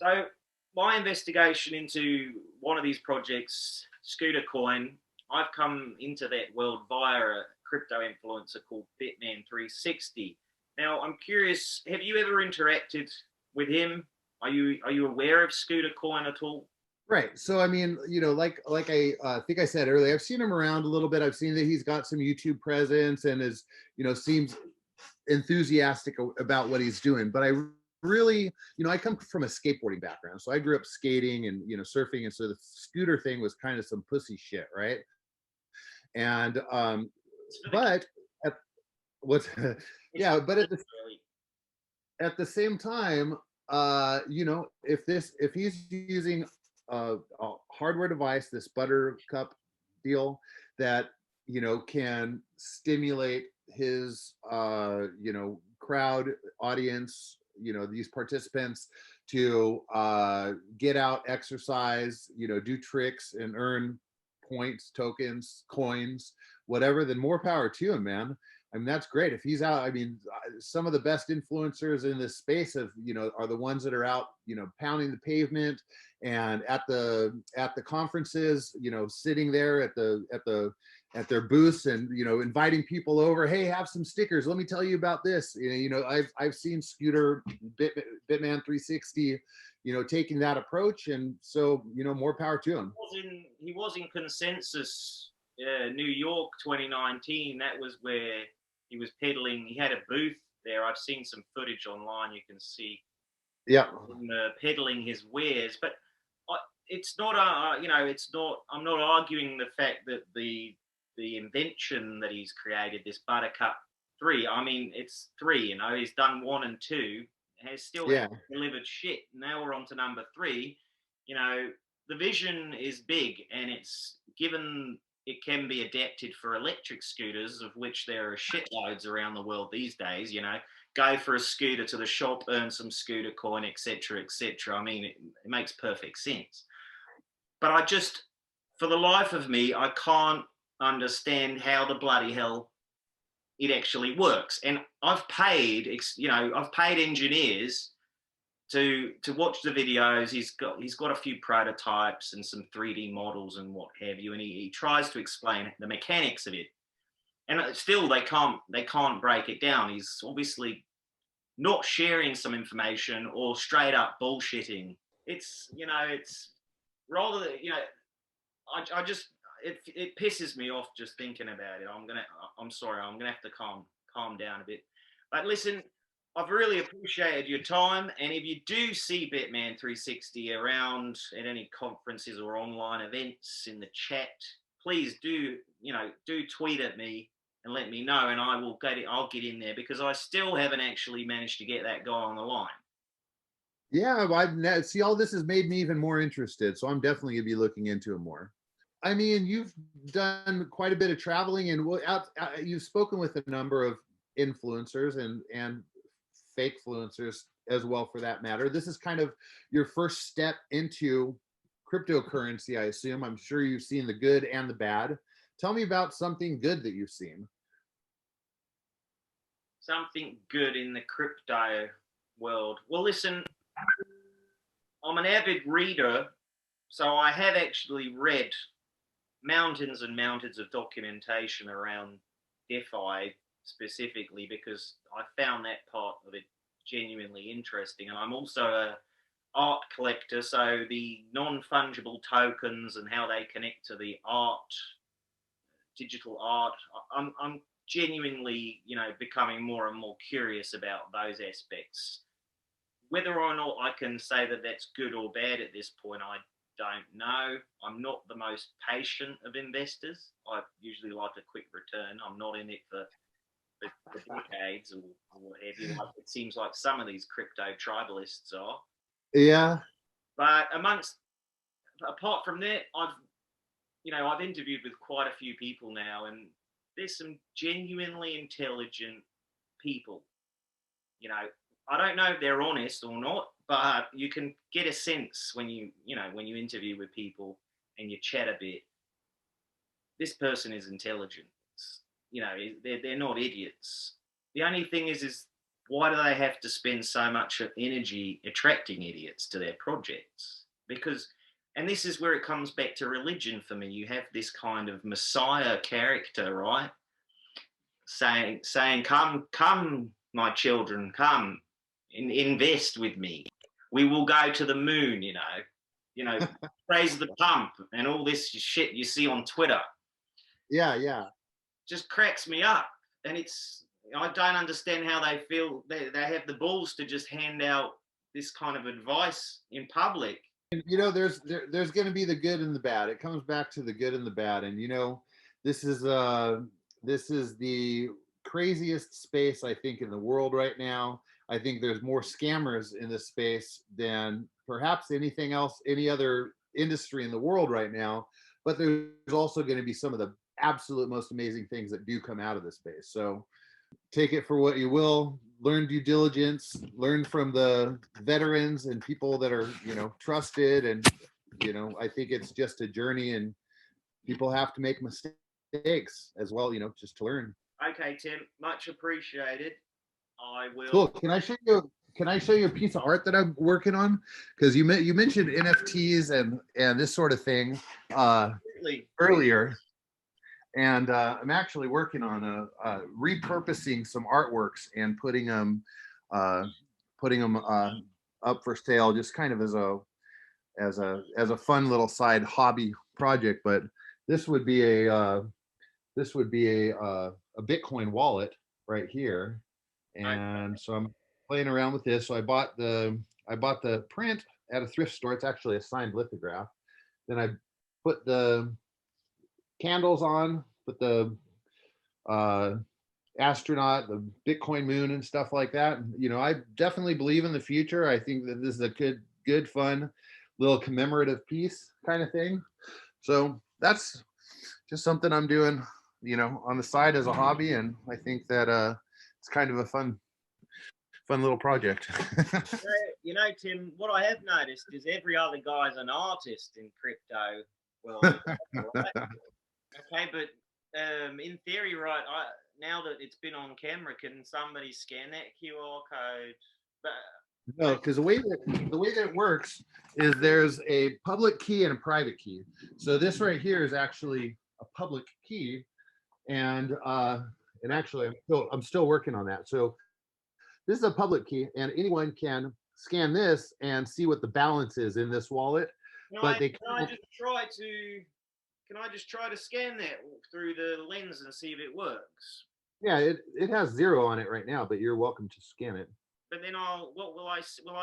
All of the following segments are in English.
So my investigation into one of these projects, Scooter Coin, I've come into that world via a crypto influencer called Bitman360. Now I'm curious, have you ever interacted with him? Are you aware of Scooter Coin at all? Right. So I mean, like I think I said earlier, I've seen him around a little bit. I've seen that he's got some YouTube presence and is, seems enthusiastic about what he's doing. But I really, I come from a skateboarding background, so I grew up skating and surfing, and so the scooter thing was kind of some pussy shit, right? And but at what's yeah, but at the same time, if he's using a hardware device, this buttercup deal that can stimulate his crowd audience, these participants to get out, exercise, do tricks and earn points, tokens, coins, whatever, then more power to him, man. I mean, that's great. If he's out, I mean, some of the best influencers in this space are the ones that are out, pounding the pavement and at the conferences, sitting there at their booths and, inviting people over. Hey, have some stickers. Let me tell you about this. I've seen Scooter Bitman 360, taking that approach. And so, more power to him. He was in Consensus, New York 2019. That was where he was peddling. He had a booth there. I've seen some footage online. You can see, yeah, him, peddling his wares. But it's not it's not. I'm not arguing the fact that the invention that he's created, this Buttercup 3. I mean, it's 3. He's done 1 and 2. Has still delivered shit. Now we're on to number 3. The vision is big, and it's given. It can be adapted for electric scooters, of which there are shitloads around the world these days. Go for a scooter to the shop, earn some scooter coin, etc., etc. I mean, it makes perfect sense. But for the life of me, I can't understand how the bloody hell it actually works. And I've paid engineers to watch the videos. He's got a few prototypes and some 3D models and what have you, and he tries to explain the mechanics of it. And still, they can't break it down. He's obviously not sharing some information or straight up bullshitting. It's rather I just it pisses me off just thinking about it. I'm sorry. I'm gonna have to calm down a bit. But listen, I've really appreciated your time, and if you do see Bitman360 around at any conferences or online events in the chat, please do tweet at me and let me know, and I'll get in there, because I still haven't actually managed to get that guy on the line. Yeah, see, all this has made me even more interested, so I'm definitely gonna be looking into it more. I mean, you've done quite a bit of traveling, and you've spoken with a number of influencers and fakefluencers as well, for that matter. This is kind of your first step into cryptocurrency, I assume. I'm sure you've seen the good and the bad. Tell me about something good that you've seen. Something good in the crypto world. Well, listen, I'm an avid reader, so I have actually read mountains and mountains of documentation around DeFi specifically, because I found that part of it genuinely interesting. And I'm also a art collector, so the non-fungible tokens and how they connect to the digital art, I'm genuinely becoming more and more curious about those aspects. Whether or not I can say that that's good or bad at this point, I don't know. I'm not the most patient of investors. I usually like a quick return. I'm not in it for decades or what have you. It seems like some of these crypto tribalists are. Yeah. But apart from that, I've interviewed with quite a few people now, and there's some genuinely intelligent people. I don't know if they're honest or not, but you can get a sense when you interview with people and you chat a bit. This person is intelligent. They're not idiots. The only thing is why do they have to spend so much energy attracting idiots to their projects? Because, and this is where it comes back to religion for me. You have this kind of messiah character, right? Saying, come, my children, come, invest with me. We will go to the moon, praise the pump and all this shit you see on Twitter. Yeah, yeah. Just cracks me up. And I don't understand how they feel they have the balls to just hand out this kind of advice in public. And, there's going to be the good and the bad. It comes back to the good and the bad. And this is the craziest space, I think, in the world right now. I think there's more scammers in this space than perhaps anything else, any other industry in the world right now. But there's also going to be some of the absolute most amazing things that do come out of this space. So take it for what you will. Learn due diligence, learn from the veterans and people that are, trusted. And, I think it's just a journey, and people have to make mistakes as well, just to learn. Okay, Tim, much appreciated. I will. Cool. Can I show you a piece of art that I'm working on? Because you mentioned NFTs and this sort of thing earlier. And I'm actually working on repurposing some artworks and putting them up for sale, just kind of as a fun little side hobby project. But this would be a Bitcoin wallet right here, and so I'm playing around with this. So I bought the print at a thrift store. It's actually a signed lithograph. Then I put the candles on, put the astronaut, the Bitcoin moon and stuff like that. I definitely believe in the future. I think that this is a good fun little commemorative piece kind of thing. So that's just something I'm doing, on the side as a hobby. And I think that it's kind of a fun little project. Tim, what I have noticed is every other guy's an artist in crypto. Well, right? Okay, but in theory, right, now that it's been on camera, can somebody scan that QR code? No, because the way that it works is there's a public key and a private key. So this right here is actually a public key, and actually I'm still working on that. So this is a public key, and anyone can scan this and see what the balance is in this wallet. Can I just try to scan that through the lens and see if it works? Yeah, it has 0 on it right now, but you're welcome to scan it. But then will I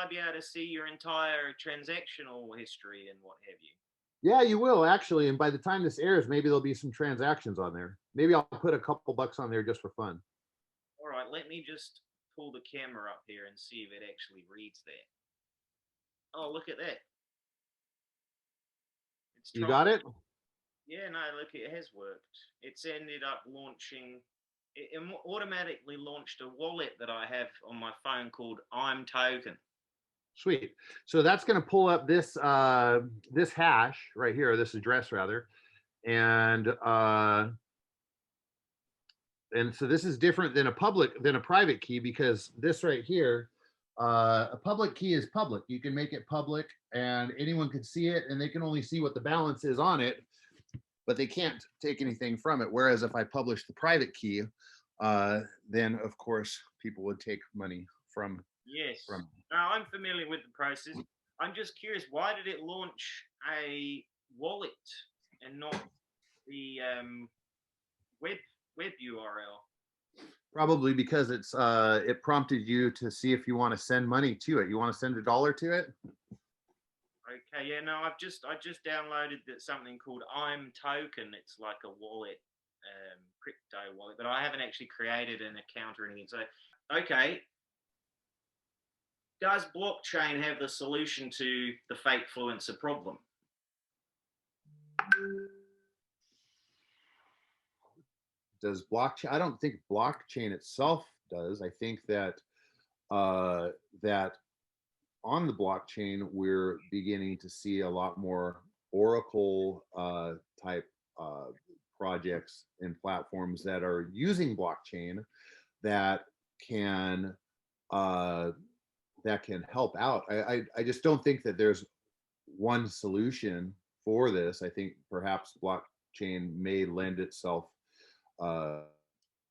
be able to see your entire transactional history and what have you? Yeah, you will actually. And by the time this airs, maybe there'll be some transactions on there. Maybe I'll put a couple bucks on there just for fun. All right, let me just pull the camera up here and see if it actually reads that. Oh, look at that. You got it? Yeah, no, look, it has worked. It's ended up launching. It automatically launched a wallet that I have on my phone called I'm Token. Sweet. So that's going to pull up this this hash right here, this address rather, and so this is different than a private key, because this right here, a public key is public. You can make it public, and anyone can see it, and they can only see what the balance is on it, but they can't take anything from it. Whereas if I publish the private key, then of course people would take money from. Yes. No, I'm familiar with the process. I'm just curious, why did it launch a wallet and not the web URL? Probably because it prompted you to see if you want to send money to it. You want to send $1 to it? Okay, yeah, no, I just downloaded something called I'm Token. It's like a wallet, crypto wallet, but I haven't actually created an account or anything. So, okay. Does blockchain have the solution to the fakefluencer problem? Does blockchain? I don't think blockchain itself does. I think that that on the blockchain, we're beginning to see a lot more Oracle type projects and platforms that are using blockchain that can that can help out. I just don't think that there's one solution for this. I think perhaps blockchain may lend itself uh,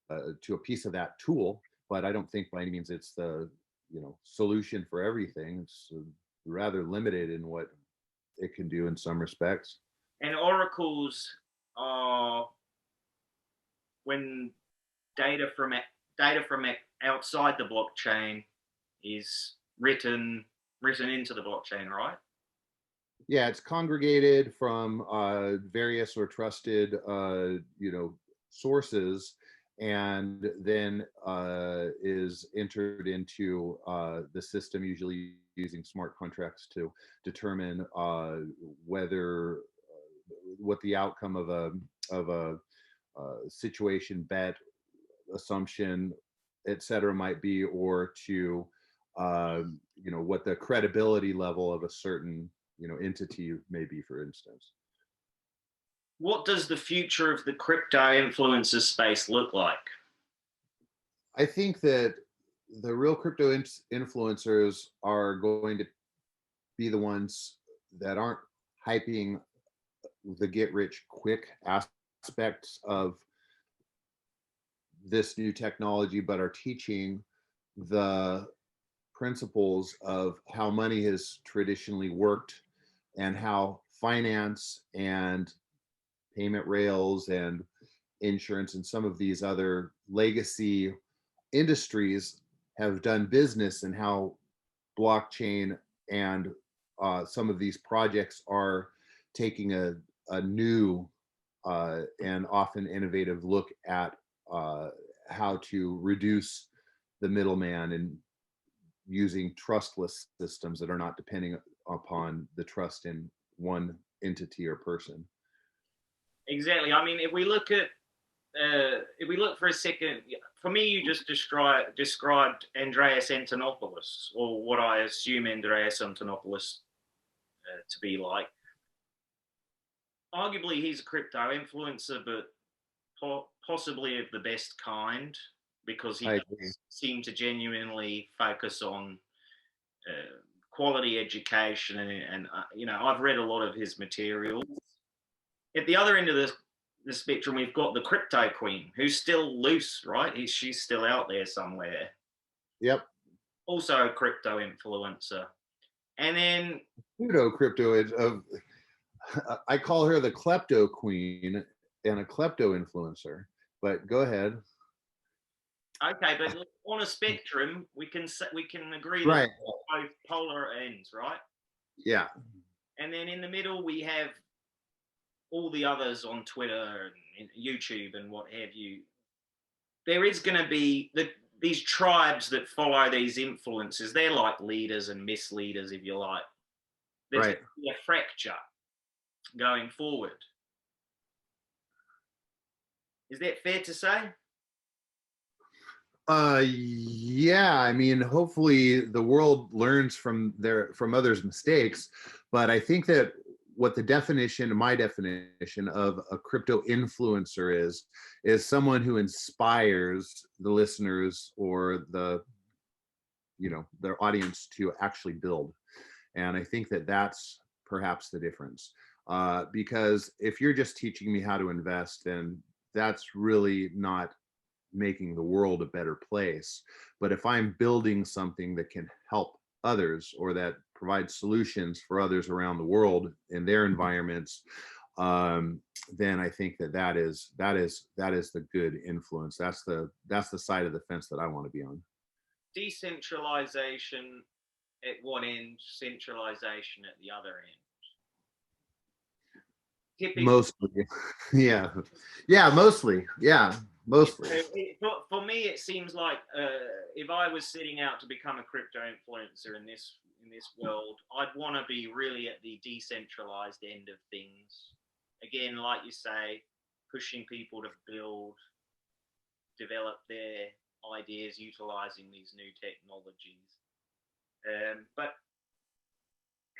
to a piece of that tool, but I don't think by any means it's the solution for everything. It's rather limited in what it can do in some respects. And oracles are when data from outside the blockchain is written into the blockchain, right? Yeah, it's congregated from various or trusted sources, and then is entered into the system, usually using smart contracts to determine whether what the outcome of a situation, bet, assumption, etc., might be, or to what the credibility level of a certain entity may be, for instance. What does the future of the crypto influencer space look like? I think that the real crypto influencers are going to be the ones that aren't hyping the get rich quick aspects of this new technology, but are teaching the principles of how money has traditionally worked, and how finance and payment rails and insurance and some of these other legacy industries have done business, and how blockchain and some of these projects are taking a new and often innovative look at how to reduce the middleman and using trustless systems that are not depending upon the trust in one entity or person. Exactly. I mean, if we look for a second, for me, you just described Andreas Antonopoulos, or what I assume Andreas Antonopoulos to be like. Arguably, he's a crypto influencer, but possibly of the best kind, because he does seem to genuinely focus on quality education, and I've read a lot of his materials. At the other end of the spectrum, we've got the crypto queen, who's still loose, right? She's still out there somewhere. Yep. Also a crypto influencer. And then pseudo crypto of I call her the klepto queen and a klepto influencer. But go ahead. Okay, but on a spectrum, we can agree that Right. both polar ends, right? Yeah. And then in the middle, we have all the others on Twitter and YouTube and what have you. There is going to be these tribes that follow these influences. They're like leaders and misleaders, if you like. There's right. going to be a fracture going forward. Is that fair to say? Yeah, I mean, hopefully the world learns from others' mistakes, but I think that what my definition of a crypto influencer is someone who inspires the listeners or their audience to actually build. And I think that that's perhaps the difference. Because if you're just teaching me how to invest, then that's really not making the world a better place. But if I'm building something that can help others, or that provides solutions for others around the world in their environments, then I think that is the good influence. That's the side of the fence that I want to be on. Decentralization at one end, centralization at the other end. Mostly. Yeah, mostly. For me, it seems like if I was setting out to become a crypto influencer in this world, I'd want to be really at the decentralized end of things. Again, like you say, pushing people to develop their ideas utilizing these new technologies. But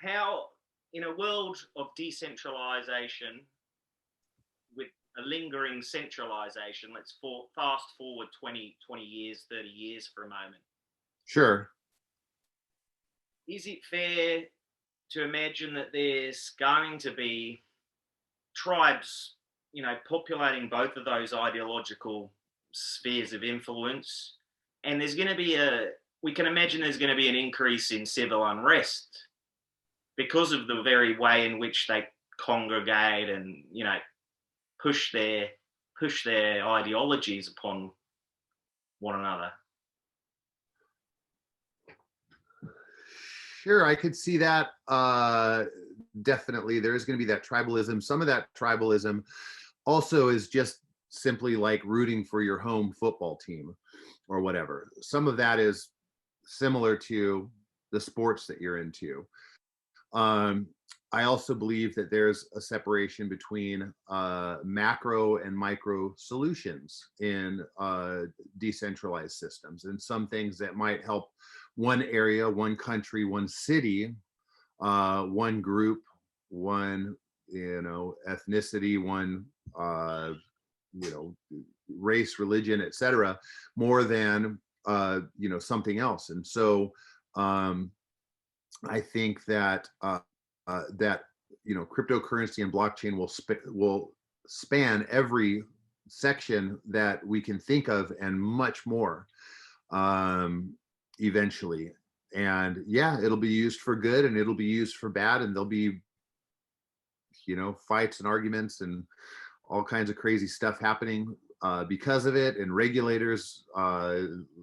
how, in a world of decentralization with a lingering centralization, let's fast forward 20 years, 30 years for a moment. Sure. Is it fair to imagine that there's going to be tribes, populating both of those ideological spheres of influence, and we can imagine there's going to be an increase in civil unrest because of the very way in which they congregate and push their ideologies upon one another. Sure, I could see that. Definitely, there is going to be that tribalism. Some of that tribalism also is just simply like rooting for your home football team or whatever. Some of that is similar to the sports that you're into. I also believe that there's a separation between macro and micro solutions in decentralized systems, and some things that might help one area, one country, one city, one group, one ethnicity, one race, religion, etc., more than something else. And so I think that that cryptocurrency and blockchain will span every section that we can think of and much more eventually. And yeah, it'll be used for good and it'll be used for bad, and there'll be fights and arguments and all kinds of crazy stuff happening because of it, and regulators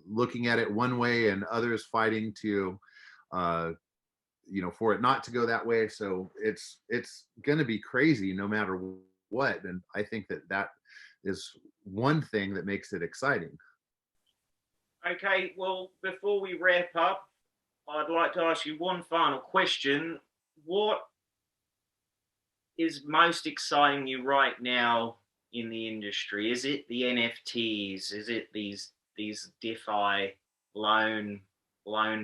looking at it one way and others fighting to for it not to go that way. So it's going to be crazy no matter what, and I think that is one thing that makes it exciting. Okay, well, before we wrap up, I'd like to ask you one final question. What is most exciting you right now in the industry? Is it the NFTs? Is it these DeFi loan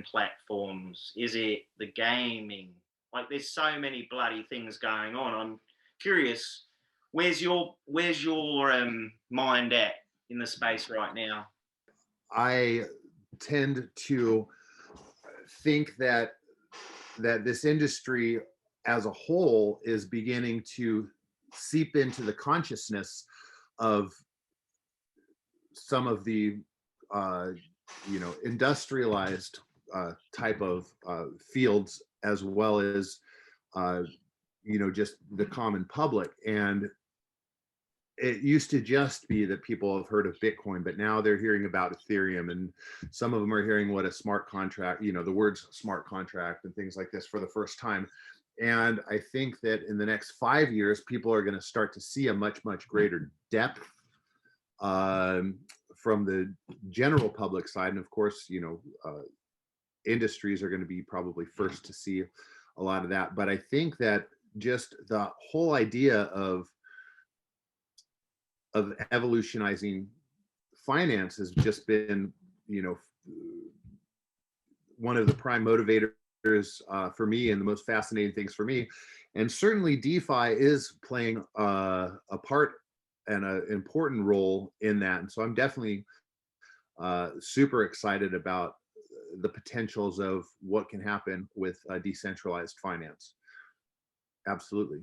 platforms? Is it the gaming? Like, there's so many bloody things going on. I'm curious, where's your mind at in the space right now? I tend to think that this industry as a whole is beginning to seep into the consciousness of some of the industrialized type of fields, as well as just the common public. And it used to just be that people have heard of Bitcoin, but now they're hearing about Ethereum, and some of them are hearing what a smart contract, the words smart contract and things like this for the first time. And I think that in the next 5 years, people are going to start to see a much, much greater depth from the general public side. And of course, industries are going to be probably first to see a lot of that. But I think that just the whole idea of evolutionizing finance has just been, one of the prime motivators for me, and the most fascinating things for me. And certainly DeFi is playing a part and an important role in that. And so I'm definitely super excited about the potentials of what can happen with decentralized finance. Absolutely.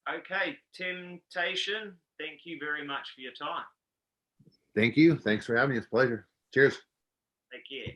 Okay, Tim Tayshun, thank you very much for your time. Thank you. Thanks for having me. It's a pleasure. Cheers. Take care.